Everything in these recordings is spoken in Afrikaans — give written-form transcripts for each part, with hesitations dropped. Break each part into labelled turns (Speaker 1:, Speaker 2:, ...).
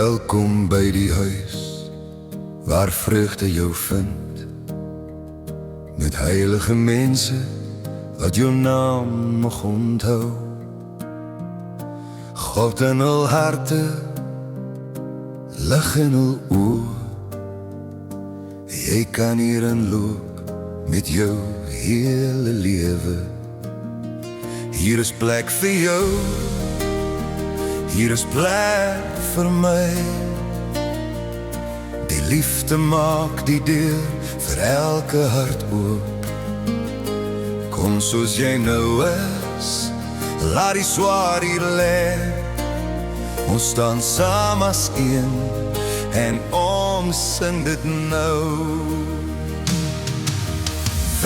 Speaker 1: Welkom by die huis waar vreugde jou vind, met heilige mense wat jou naam nog onthou. God in hul harte, lig in hul oë, jy kan hierin loop met jou hele lewe. Hier is plek vir jou, hier is plek vir my. Die liefde maak die deur vir elke hart oop. Kom soos jy nou is, laat die swaar hier lê. Ons staan saam as een en ons sing dit nou.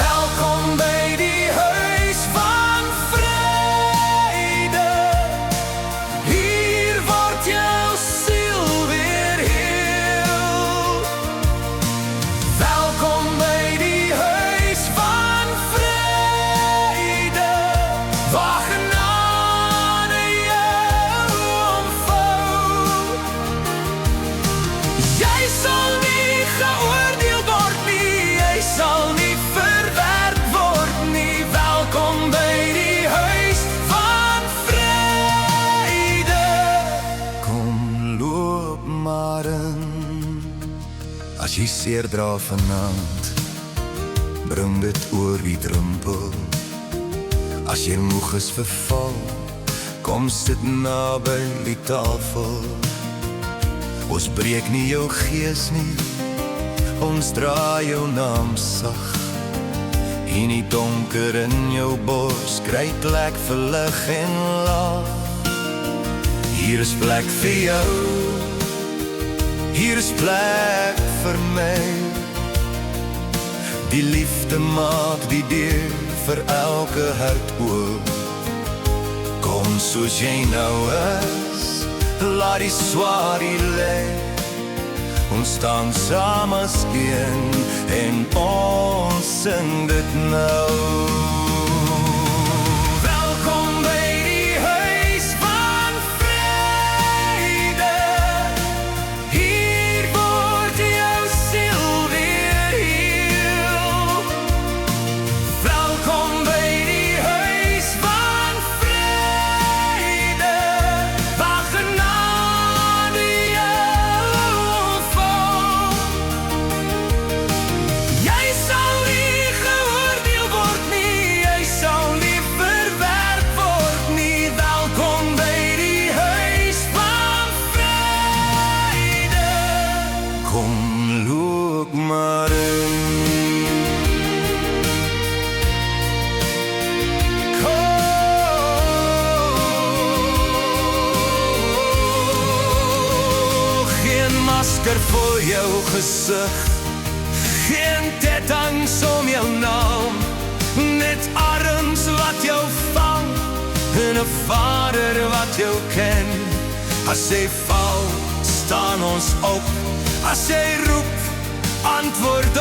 Speaker 1: Welkom by die huis van vrede. Hier word jou siel weer heel. Welkom by die huis van vrede, waar genade jou omvou. Jy sal nie geoordeel word nie, jy sal nie verwerp word nie. Welkom by die huis van vrede. Kom loop maar in. As jy seer dra vanaand, bring dit oor die drempel. As jy moeg is verval, kom sit naby die tafel. Ons breek nie jou gees nie, ons dra jou naam sag. In die donker in jou bors kry plek vir lig en lag. Hier is plek vir jou, hier is plek vir my. Die liefde maak die deur vir elke hart oop. Kom soos jy nou is, laat die swaar hier lê. Ons staan saam as een en ons sing dit nou. Welkom by die huis van vrede. Hier word jou siel weer heel. Welkom by die huis van vrede, waar genade jou omvou. Jy sal nie geoordeel word nie, jy sal nie verwerp word nie. Welkom by die huis van vrede. Kom loop maar in. Geen masker voor jou gesig, geen tetans om jou naam, net arms wat jou vang en 'n Vader wat jou ken. As jy val, staan ons op. As jy roep, antwoord